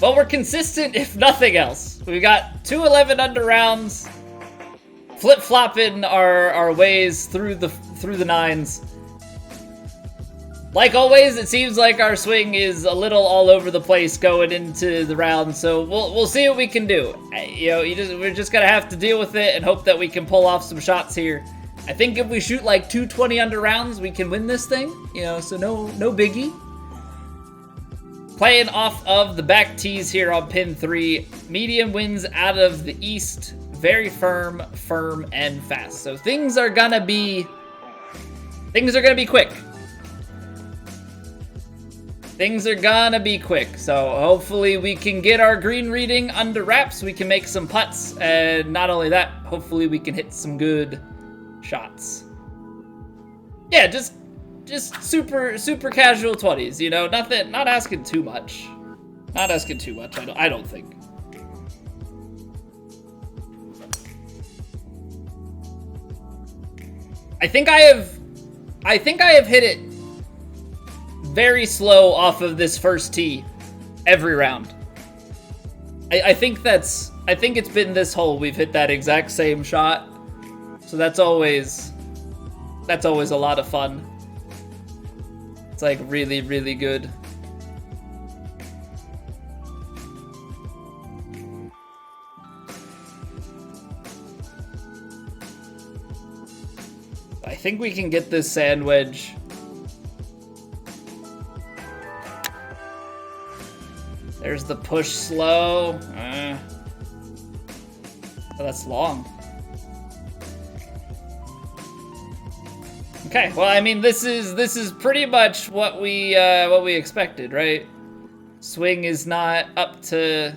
But we're consistent, if nothing else. We got 2 11 under rounds, flip-flopping our ways through the nines. Like always, it seems like our swing is a little all over the place going into the round, so we'll see what we can do. You know, we're just gonna have to deal with it and hope that we can pull off some shots here. I think if we shoot like 220 under rounds, we can win this thing. You know, so no biggie. Playing off of the back tees here on pin 3. Medium winds out of the east. Very firm, and fast. So things are gonna be quick. Things are gonna be quick. So hopefully we can get our green reading under wraps. We can make some putts, and not only that, hopefully we can hit some good shots. Yeah, just super casual 20s, you know, nothing, not asking too much. Not asking too much, I don't think. I think I have hit it very slow off of this first tee every round. I think it's been this hole we've hit that exact same shot. So that's always a lot of fun. It's like really good. I think we can get this sand wedge. There's the push slow. Oh, that's long. Okay, well, I mean, this is pretty much what we expected, right? Swing is not up to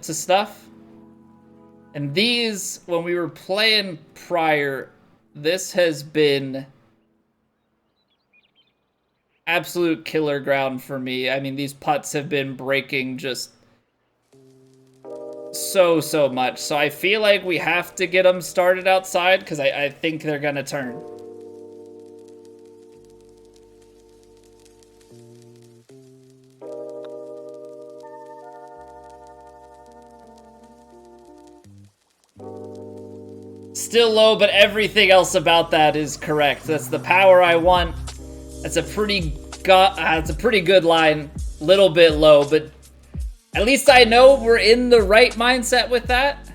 stuff. And these, when we were playing prior, this has been absolute killer ground for me. I mean, these putts have been breaking just so much. So I feel like we have to get them started outside because I think they're gonna turn. Still low, but everything else about that is correct. That's the power I want. That's a pretty good line. Little bit low, but at least I know we're in the right mindset with that.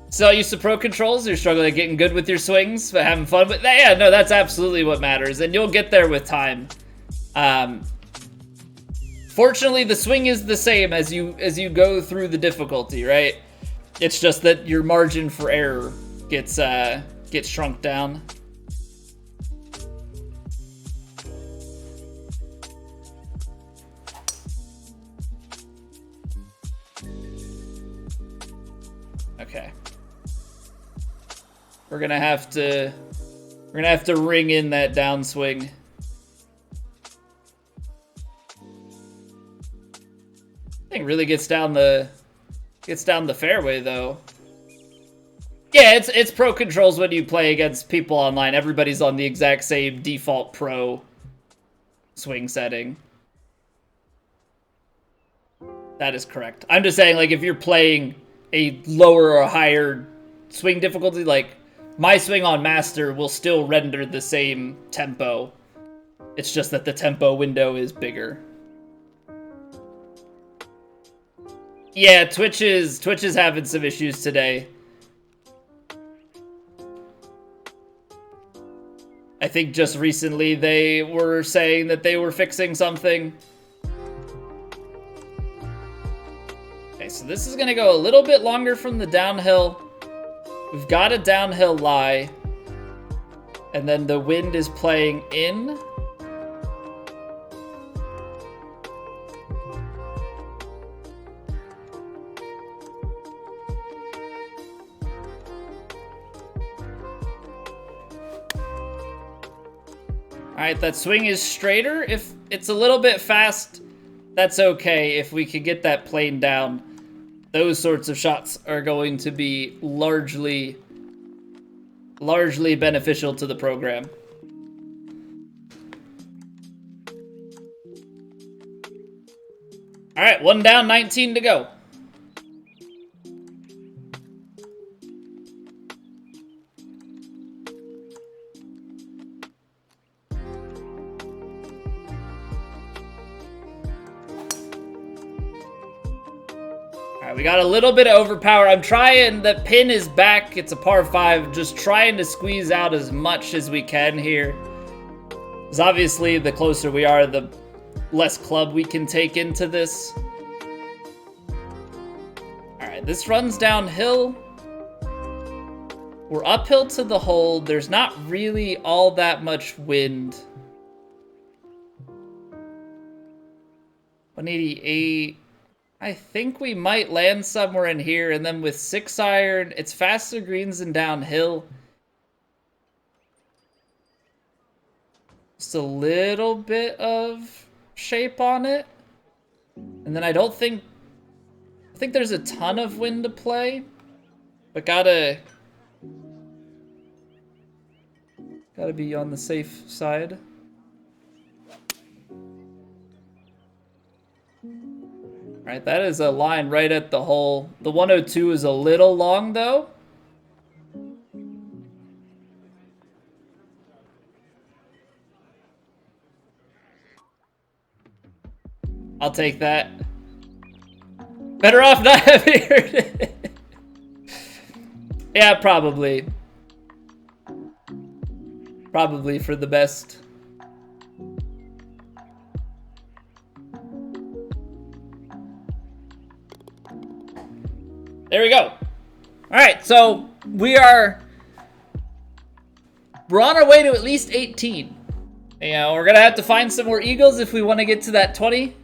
Still used to pro controls. You're struggling at getting good with your swings, but having fun with that. Yeah, no, that's absolutely what matters, and you'll get there with time. Fortunately, the swing is the same as you go through the difficulty, right? It's just that your margin for error gets shrunk down. Okay. We're gonna have to ring in that downswing. Thing really gets down the fairway though. Yeah, it's pro controls when you play against people online. Everybody's on the exact same default pro swing setting. That is correct. I'm just saying, like, if you're playing a lower or higher swing difficulty, like my swing on master will still render the same tempo. It's just that the tempo window is bigger. Yeah, Twitch is having some issues today. I think just recently they were saying that they were fixing something. Okay, so this is gonna go a little bit longer from the downhill. We've got a downhill lie. And then the wind is playing in. Alright, that swing is straighter. If it's a little bit fast, that's okay. If we could get that plane down, those sorts of shots are going to be largely beneficial to the program. All right, 1 down, 19 to go. We got a little bit of overpower. I'm trying, the pin is back. It's a par 5. Just trying to squeeze out as much as we can here. Because obviously, the closer we are, the less club we can take into this. Alright, this runs downhill. We're uphill to the hole. There's not really all that much wind. 188. I think we might land somewhere in here, and then with 6-iron, it's faster greens and downhill. Just a little bit of shape on it. And then I think there's a ton of wind to play, but gotta be on the safe side. Right, that is a line right at the hole. The 102 is a little long, though. I'll take that. Better off not having heard it. Yeah, probably. Probably for the best. There we go. All right, so we're on our way to at least 18. You know, we're gonna have to find some more eagles if we want to get to that 20.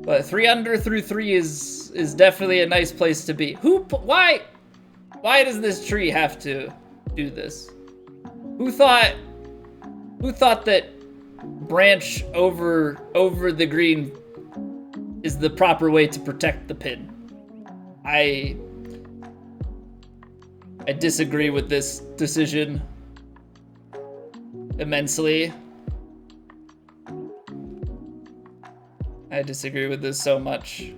But 3 under through 3 is definitely a nice place to be. Why does this tree have to do this? Who thought that branch over the green is the proper way to protect the pin? I disagree with this decision immensely. I disagree with this so much.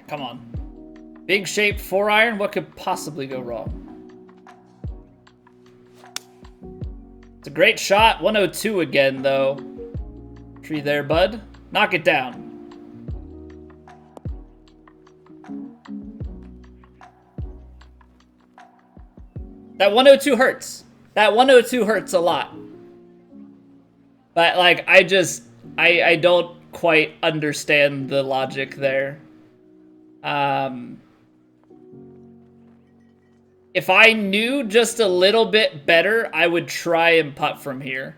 Come on. Big shape 4-iron. What could possibly go wrong? It's a great shot. 102 again, though. Tree there, bud. Knock it down. That 102 hurts. That 102 hurts a lot. But, like, I don't quite understand the logic there. If I knew just a little bit better, I would try and putt from here.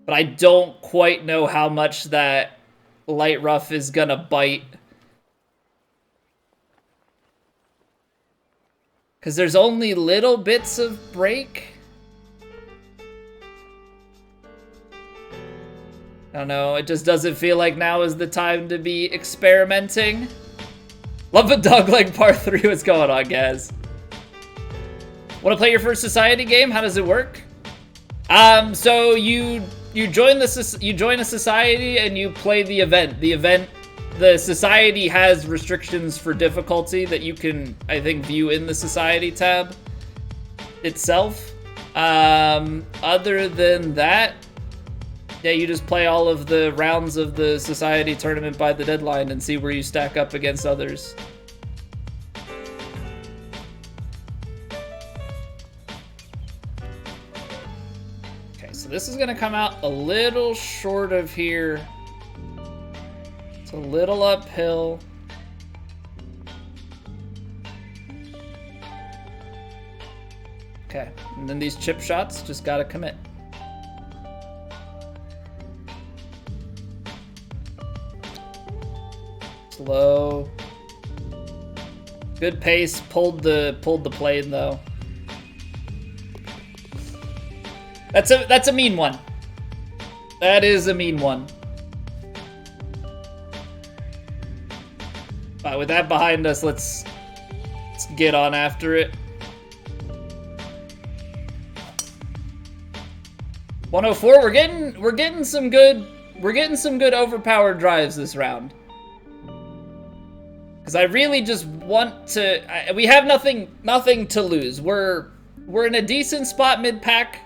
But I don't quite know how much that light rough is gonna bite. Because there's only little bits of break. I don't know, it just doesn't feel like now is the time to be experimenting. Love a dogleg par 3. What's going on, guys? Want to play your first society game? How does it work? So you join a society and you play the event. The society has restrictions for difficulty that you can, I think, view in the society tab itself. Other than that, yeah, you just play all of the rounds of the society tournament by the deadline and see where you stack up against others. Okay, so this is gonna come out a little short of here. It's a little uphill. Okay, and then these chip shots just gotta commit. Slow. Good pace. Pulled the plane though. That's a mean one. That is a mean one. But with that behind us, let's get on after it. 104. We're getting some good overpowered drives this round. Because I really just want to. We have nothing to lose. We're in a decent spot mid-pack.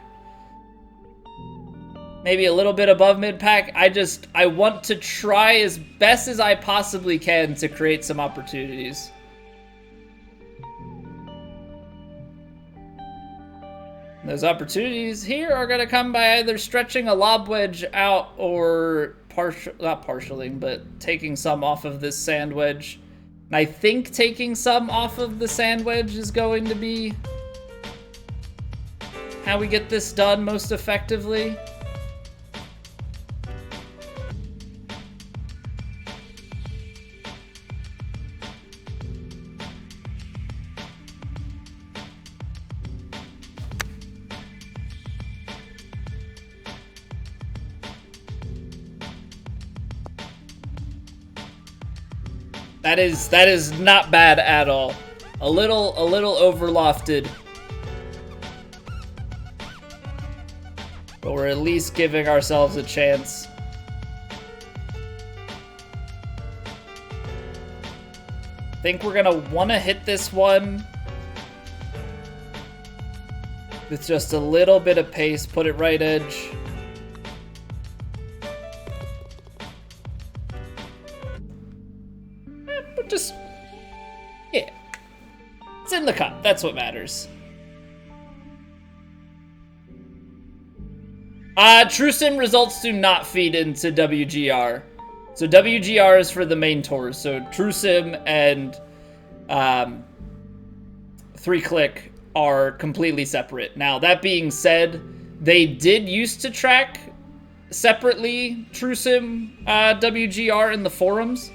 Maybe a little bit above mid-pack. I want to try as best as I possibly can to create some opportunities. Those opportunities here are going to come by either stretching a lob wedge out or not partialing, but taking some off of this sand wedge. And I think taking some off of the sand wedge is going to be how we get this done most effectively. That is not bad at all. A little overlofted. But we're at least giving ourselves a chance. I think we're gonna wanna hit this one with just a little bit of pace, put it right edge. Just, yeah. It's in the cup. That's what matters. True Sim results do not feed into WGR. So WGR is for the main tours. So True Sim and 3-Click are completely separate. Now, that being said, they did used to track separately True Sim WGR in the forums.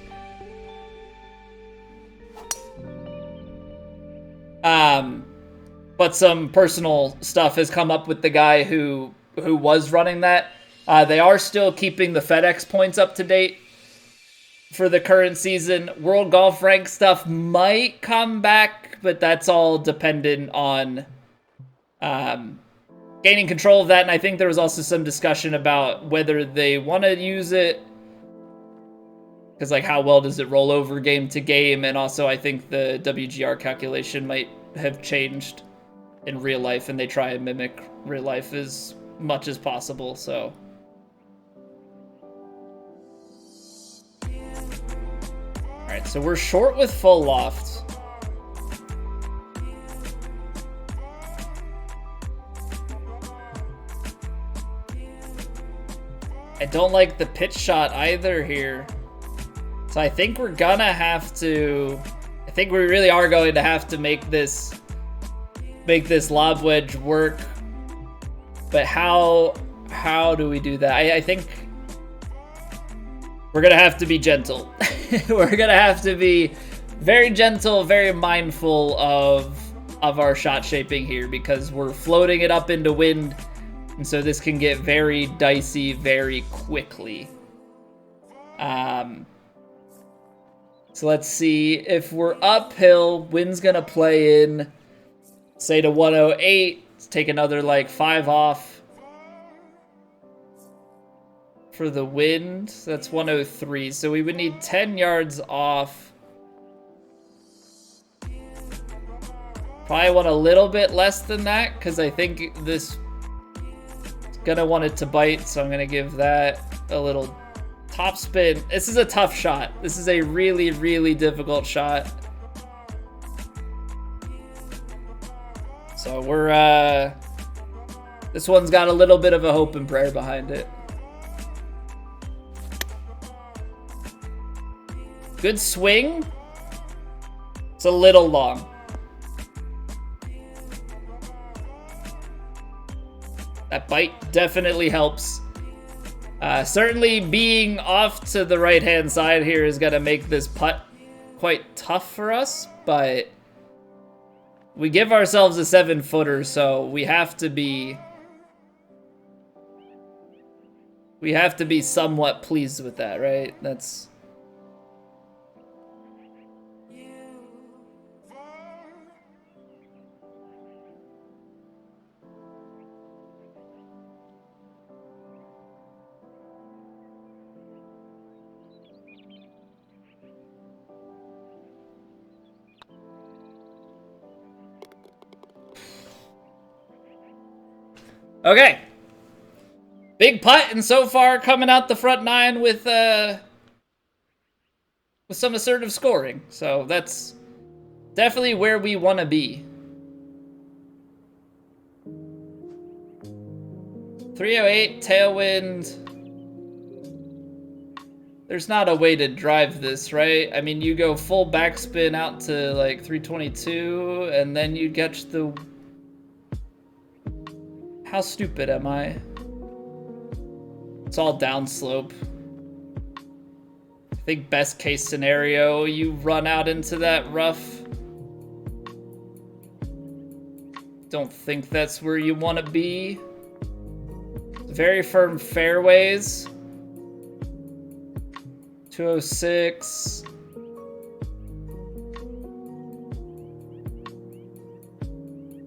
But some personal stuff has come up with the guy who was running that. They are still keeping the FedEx points up to date for the current season. World Golf Rank stuff might come back, but that's all dependent on gaining control of that. And I think there was also some discussion about whether they want to use it, because like how well does it roll over game to game, and also I think the WGR calculation might have changed in real life, and they try and mimic real life as much as possible. So all right, so we're short with full loft. I don't like the pitch shot either here. So I think we're gonna have to, I think we really are going to have to make this lob wedge work. But how do we do that? I think we're gonna have to be gentle. We're gonna have to be very gentle, very mindful of our shot shaping here, because we're floating it up into wind, and so this can get very dicey very quickly. So let's see, if we're uphill, wind's gonna play in, say to 108, let's take another like 5 off for the wind. That's 103, so we would need 10 yards off. Probably want a little bit less than that, because I think this is gonna want it to bite, so I'm gonna give that a little top spin. This is a tough shot. This is a really, really difficult shot. So we're, this one's got a little bit of a hope and prayer behind it. Good swing. It's a little long. That bite definitely helps. Certainly being off to the right-hand side here is going to make this putt quite tough for us, but we give ourselves a 7-footer, so we have to be We have to be somewhat pleased with that, right? That's... Okay. Big putt, and so far coming out the front nine with some assertive scoring. So that's definitely where we want to be. 308, tailwind. There's not a way to drive this, right? I mean, you go full backspin out to like 322, and then you catch the... How stupid am I? It's all downslope. I think best case scenario, you run out into that rough. Don't think that's where you want to be. Very firm fairways. 206.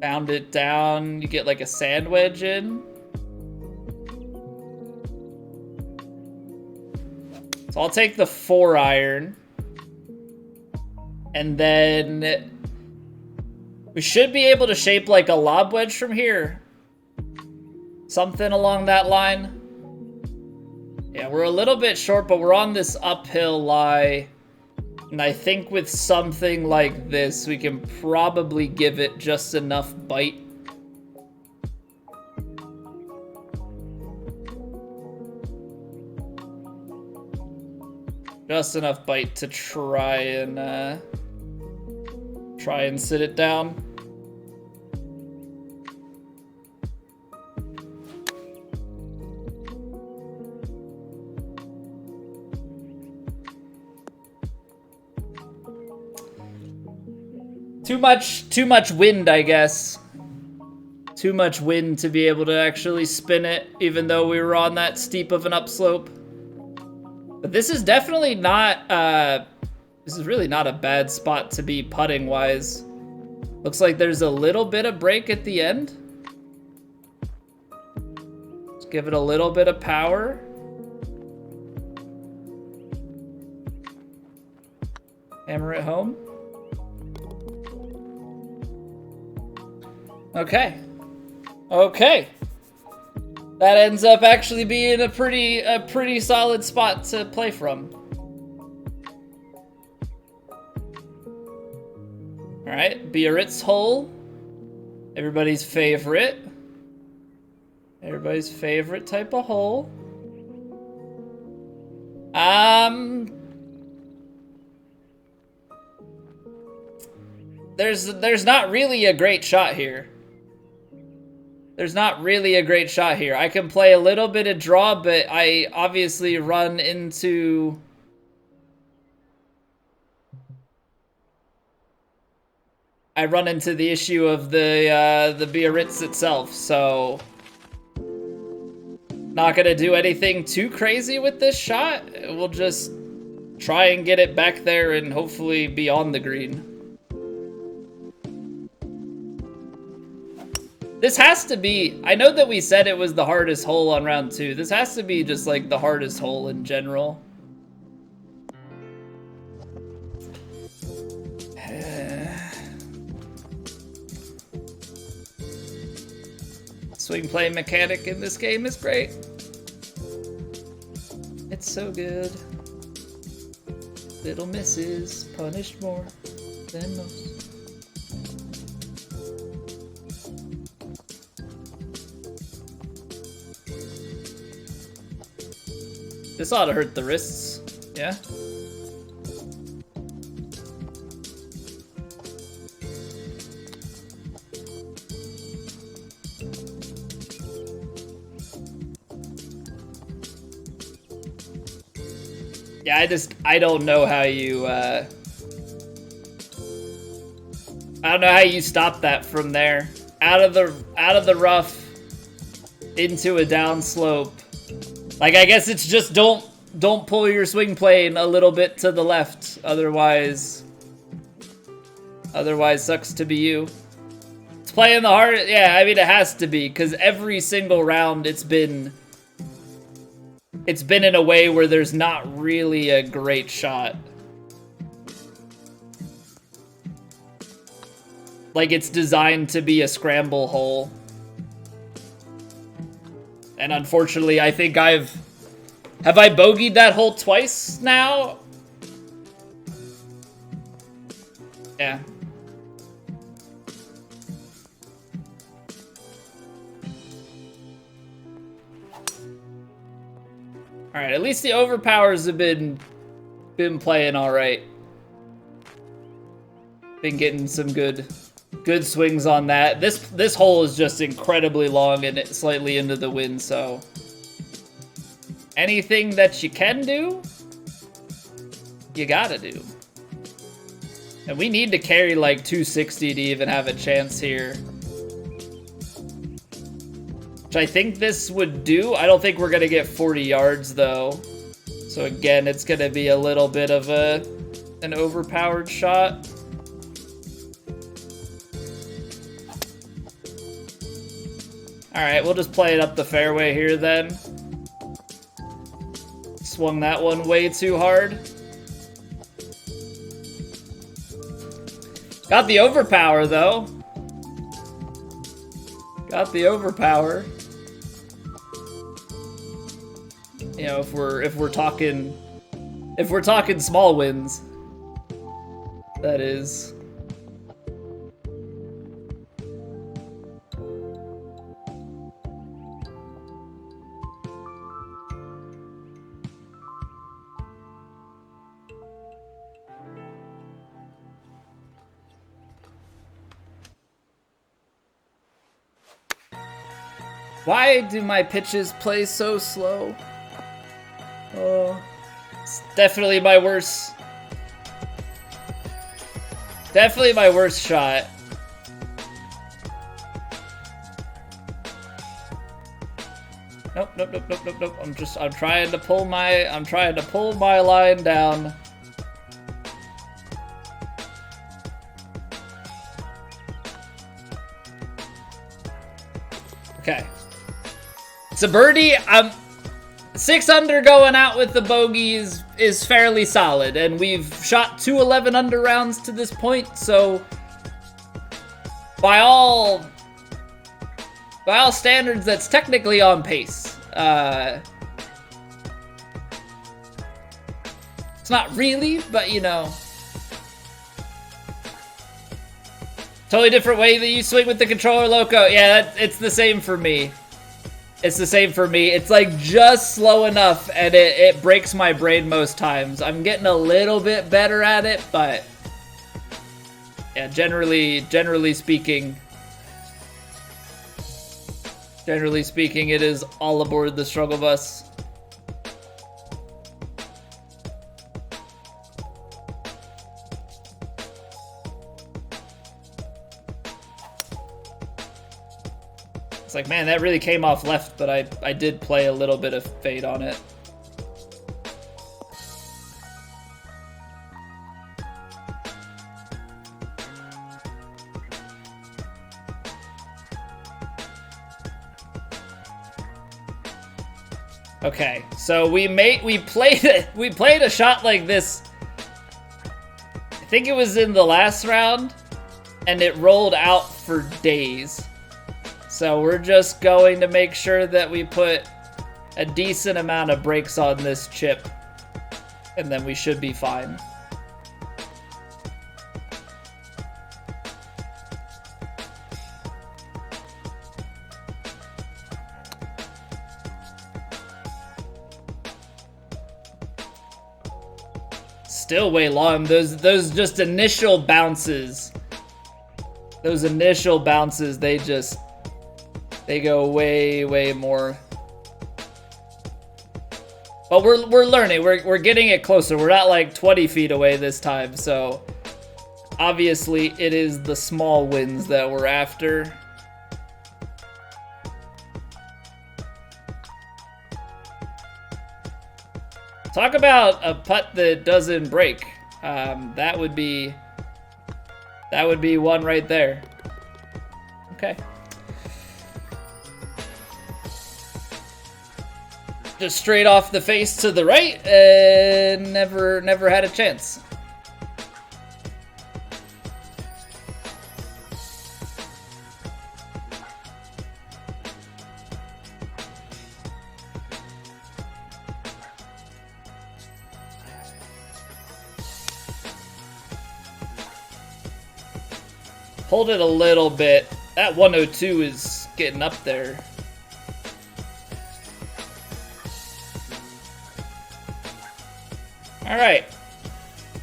Bound it down. You get like a sand wedge in. So I'll take the 4-iron. And then we should be able to shape like a lob wedge from here. Something along that line. Yeah, we're a little bit short, but we're on this uphill lie. And I think with something like this, we can probably give it just enough bite. Just enough bite to try and sit it down. Too much wind, I guess. Too much wind to be able to actually spin it, even though we were on that steep of an upslope. But this is definitely not, this is really not a bad spot to be putting wise. Looks like there's a little bit of break at the end. Let's give it a little bit of power. Hammer it home. Okay. Okay. That ends up actually being a pretty solid spot to play from. All right, Biarritz hole. Everybody's favorite. Everybody's favorite type of hole. There's not really a great shot here. There's not really a great shot here. I can play a little bit of draw, but I obviously run into... the issue of the Biarritz itself, so... Not gonna do anything too crazy with this shot. We'll just try and get it back there and hopefully be on the green. This has to be, I know that we said it was the hardest hole on round 2. This has to be just like the hardest hole in general. Swing play mechanic in this game is great. It's so good. Little misses punished more than most. This ought to hurt the wrists, yeah? Yeah, I don't know how you, I don't know how you stop that from there. Out of the rough, into a downslope. Like, I guess it's just don't pull your swing plane a little bit to the left, otherwise sucks to be you. It's playing the hard, yeah, I mean, it has to be, because every single round it's been in a way where there's not really a great shot. Like, it's designed to be a scramble hole. And unfortunately, I think have I bogeyed that hole twice now? Yeah. Alright, at least the overpowers have been playing alright. Been getting some good swings on that. This hole is just incredibly long and it's slightly into the wind, so anything that you can do, you gotta do. And we need to carry like 260 to even have a chance here. Which I think this would do. I don't think we're gonna get 40 yards though. So again, it's gonna be a little bit of an overpowered shot. Alright, we'll just play it up the fairway here then. Swung that one way too hard. Got the overpower though. Got the overpower. You know, if we're talking small wins, that is. Why do my pitches play so slow? Oh, it's definitely my worst. Definitely my worst shot. Nope. I'm trying to pull my line down. Okay. It's a birdie. 6 under going out with the bogey is fairly solid, and we've shot 2 11 under rounds to this point, so by all standards, that's technically on pace. It's not really, but you know. Totally different way that you swing with the controller, Loco. Yeah, it's the same for me. It's the same for me. It's like just slow enough and it breaks my brain most times. I'm getting a little bit better at it, but yeah, generally speaking, it is all aboard the struggle bus. It's like, man, that really came off left, but I did play a little bit of fade on it. Okay, so we played a shot like this. I think it was in the last round, and it rolled out for days. So we're just going to make sure that we put a decent amount of brakes on this chip, and then we should be fine. Still way long. Those just initial bounces. Those initial bounces, they go way more. But we're learning. We're getting it closer. We're not like 20 feet away this time. So obviously it is the small wins that we're after. Talk about a putt that doesn't break. That would be one right there. Okay. Just straight off the face to the right, and never had a chance. Hold it a little bit. That 102 is getting up there. All right.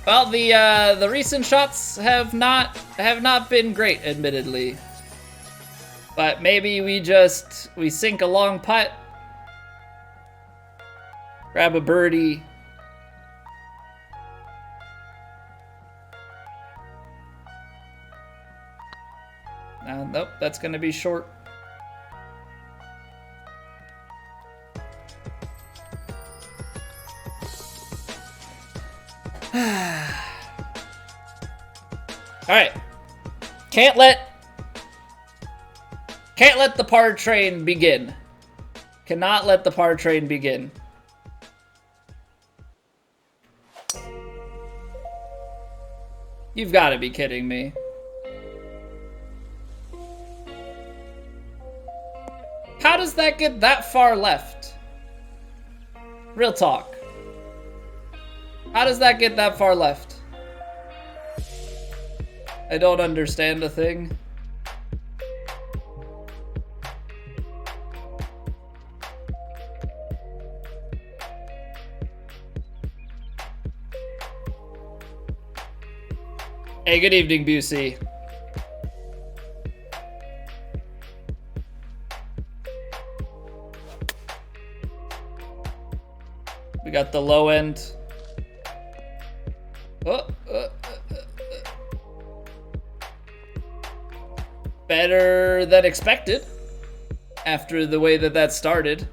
Well, the recent shots have not been great, admittedly. But maybe we sink a long putt, grab a birdie. Nope, that's gonna be short. All right, can't let the par train begin. Cannot let the par train begin. You've got to be kidding me. How does that get that far left? Real talk. How does that get that far left? I don't understand a thing. Hey, good evening, Busey. We got the low end. Better than expected after the way that started.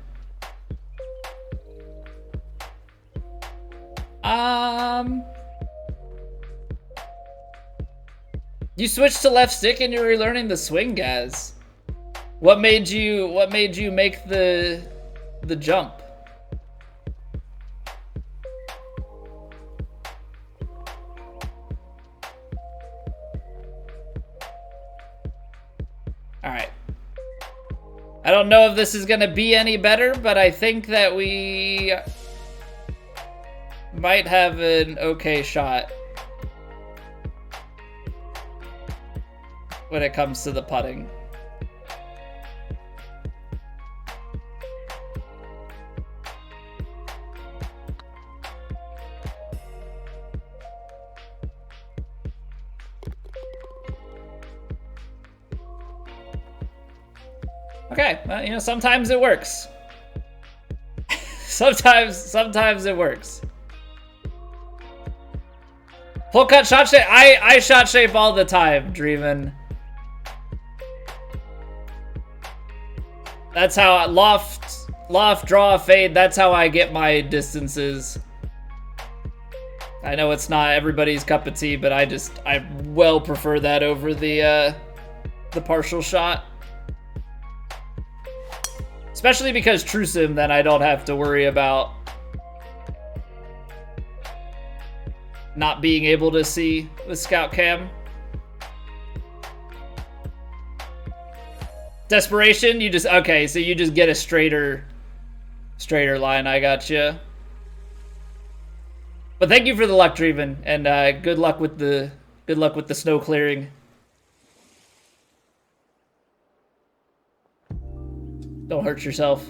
You switched to left stick and you're relearning the swing, Gaz. What made you make the jump? All right. I don't know if this is gonna be any better, but I think that we might have an okay shot when it comes to the putting. Okay, well, you know, sometimes it works. sometimes it works. Full cut shot shape. I shot shape all the time, Dreamin'. That's how loft, draw, fade. That's how I get my distances. I know it's not everybody's cup of tea, but I well prefer that over the partial shot. Especially because True Sim, then I don't have to worry about not being able to see with Scout Cam. Desperation, okay, so you just get a straighter line. I gotcha. But thank you for the luck, Dreamin', and good luck with the snow clearing. Don't hurt yourself.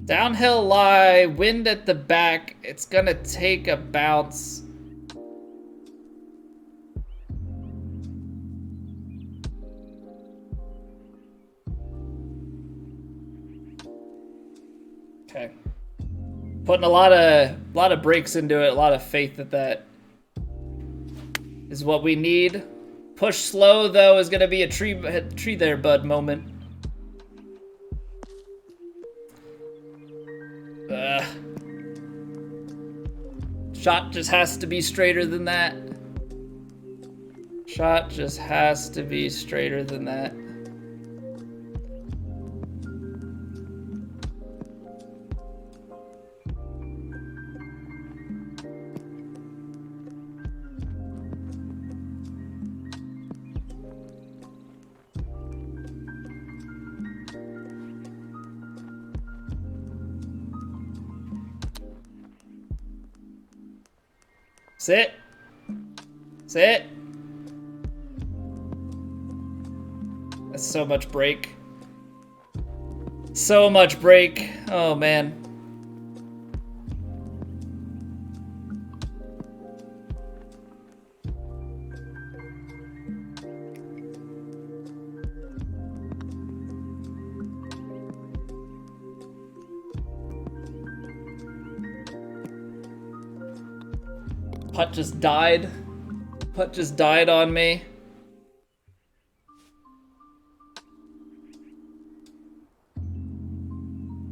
Downhill lie, wind at the back. It's gonna take a bounce. Okay. Putting a lot of brakes into it, a lot of faith that is what we need. Push slow, though, is going to be a tree there, bud moment. Shot just has to be straighter than that. Shot just has to be straighter than that. Sit. Sit. That's so much break. So much break. Oh, man. Putt just died. Putt just died on me.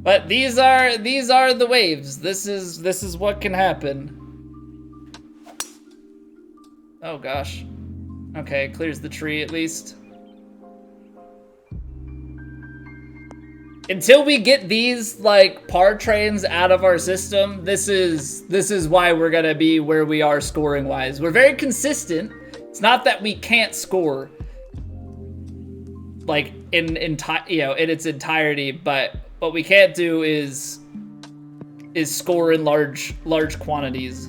But these are the waves. This is what can happen. Oh gosh. Okay, clears the tree at least. Until we get these like par trains out of our system, this is why we're gonna be where we are scoring wise. We're very consistent. It's not that we can't score like in its entirety, but what we can't do is score in large quantities.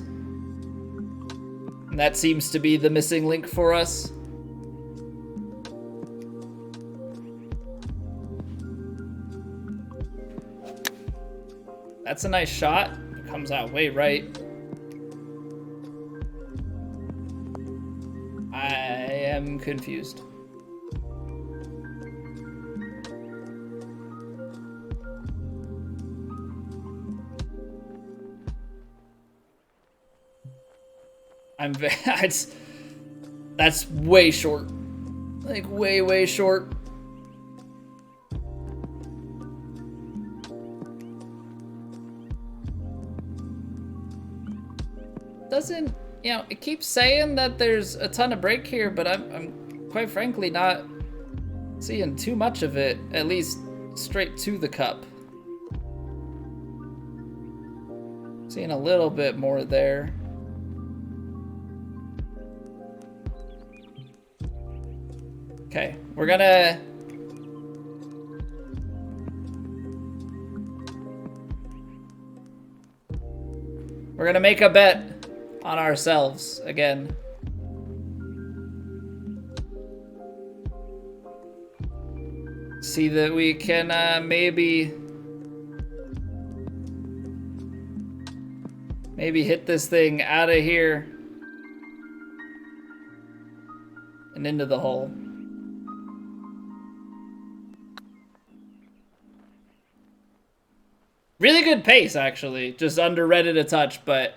And that seems to be the missing link for us. That's a nice shot. It comes out way right. I am confused. That's way short. Like way short. Doesn't, it keeps saying that there's a ton of break here, but I'm quite frankly not seeing too much of it, at least straight to the cup. Seeing a little bit more there. Okay, we're gonna make a bet on ourselves again. See that we can maybe hit this thing out of here and into the hole. Really good pace, actually. Just underrated a touch, but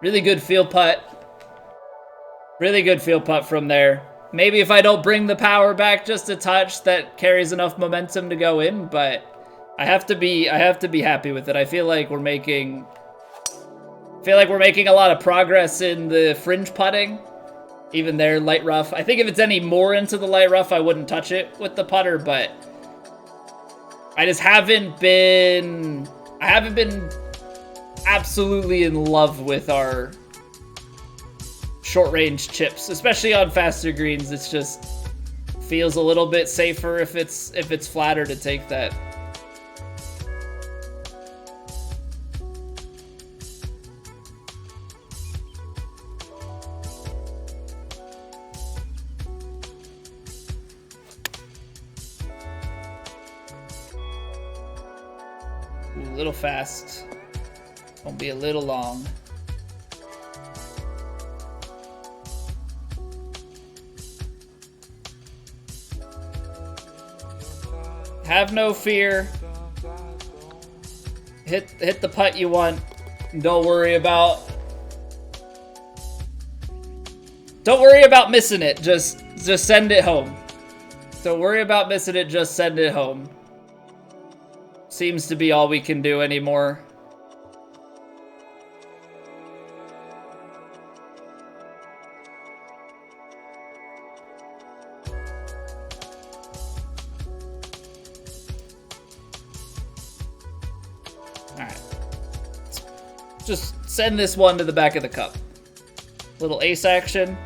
really good field putt. Really good field putt from there. Maybe if I don't bring the power back just a touch, that carries enough momentum to go in, but I have to be happy with it. I feel like we're making a lot of progress in the fringe putting. Even there, light rough. I think if it's any more into the light rough, I wouldn't touch it with the putter, but I just haven't been absolutely in love with our short range chips, especially on faster greens. It's just feels a little bit safer if it's flatter to take that. Ooh, a little fast. Won't be a little long. Have no fear. Hit the putt you want. Don't worry about missing it. Just send it home. Don't worry about missing it. Just send it home. Seems to be all we can do anymore. just send this one to the back of the cup. Little ace action.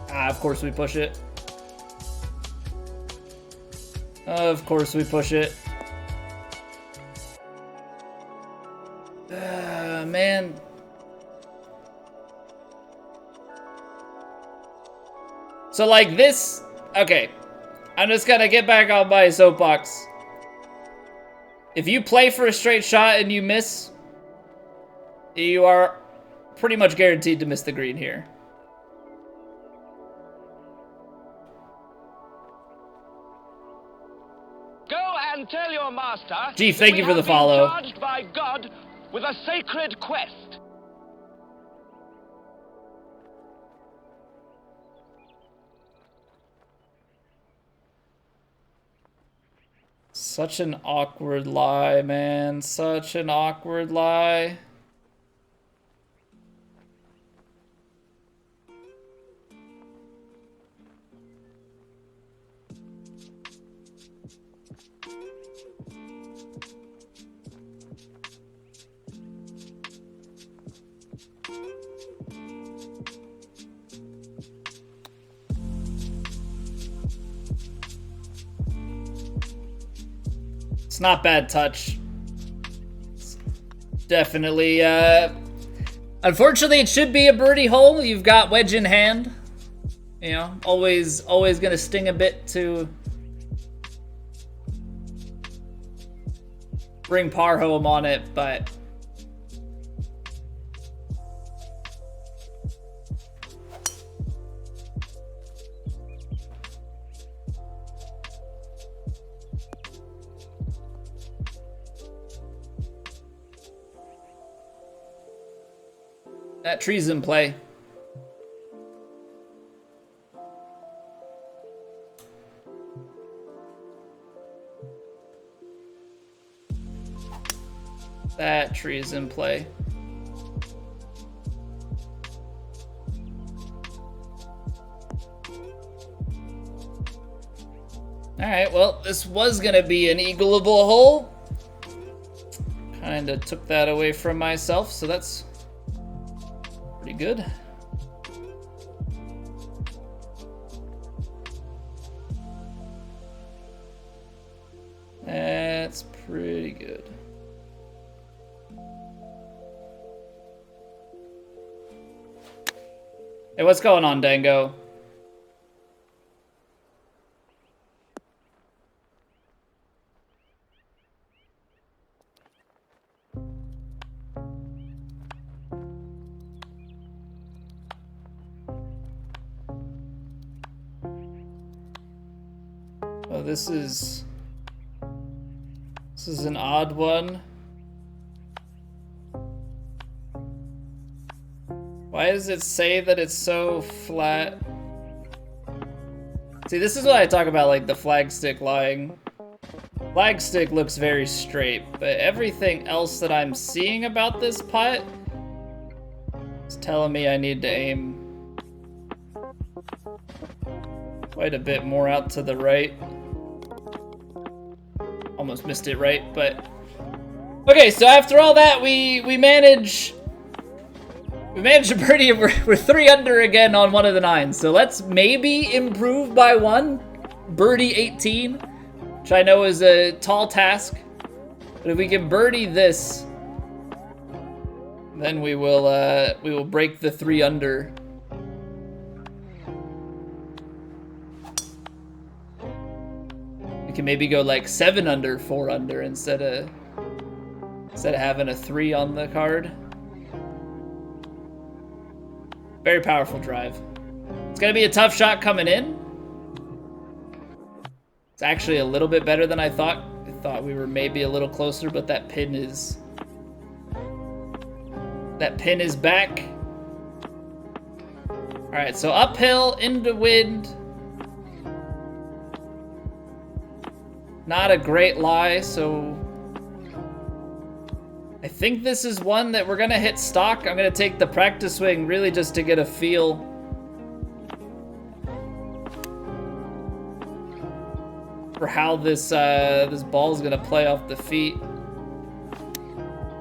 Of course we push it. Of course we push it. Man. So like this, okay. I'm just gonna get back on my soapbox. If you play for a straight shot and you miss, you are pretty much guaranteed to miss the green here. Go and tell your master. Gee, thank you for the follow. We have been charged by God with a sacred quest. Such an awkward lie, man. Such an awkward lie. It's not bad touch. It's definitely, unfortunately, it should be a birdie hole. You've got wedge in hand. You know, always gonna sting a bit to bring par home on it, but that tree's in play. That tree is in play. Alright, well, this was gonna be an eagleable hole. Kinda took that away from myself, so that's pretty good. That's pretty good. Hey, what's going on, Dango? Oh, this is an odd one. Why does it say that it's so flat? See, this is what I talk about, like the flag stick lying. Flag stick looks very straight, but everything else that I'm seeing about this putt is telling me I need to aim quite a bit more out to the right. Almost missed it right, but okay. So after all that, we managed a birdie. We're 3 under again on one of the 9s. So let's maybe improve by 1, birdie 18, which I know is a tall task. But if we can birdie this, then we will break the 3 under. We can maybe go like 7 under, 4 under instead of having a 3 on the card. Very powerful drive. It's gonna be a tough shot coming in. It's actually a little bit better than I thought. I thought we were maybe a little closer, but that pin is back. All right, so uphill into wind. Not a great lie, so I think this is one that we're gonna hit stock. I'm gonna take the practice swing really just to get a feel. how this this ball is gonna play off the feet.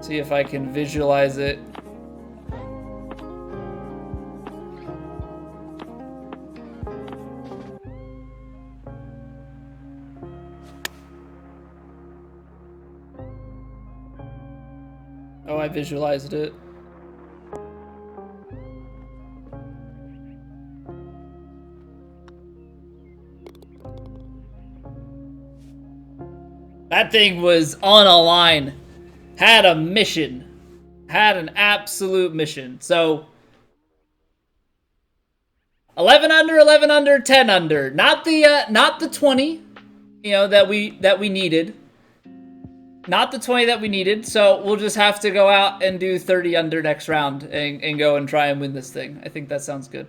See if I can visualize it. Oh, I visualized it. That thing was on a line. Had a mission. Had an absolute mission. So 11 under, 10 under. Not the 20, you know, that we needed. Not the 20 that we needed. So we'll just have to go out and do 30 under next round and go and try and win this thing. I think that sounds good.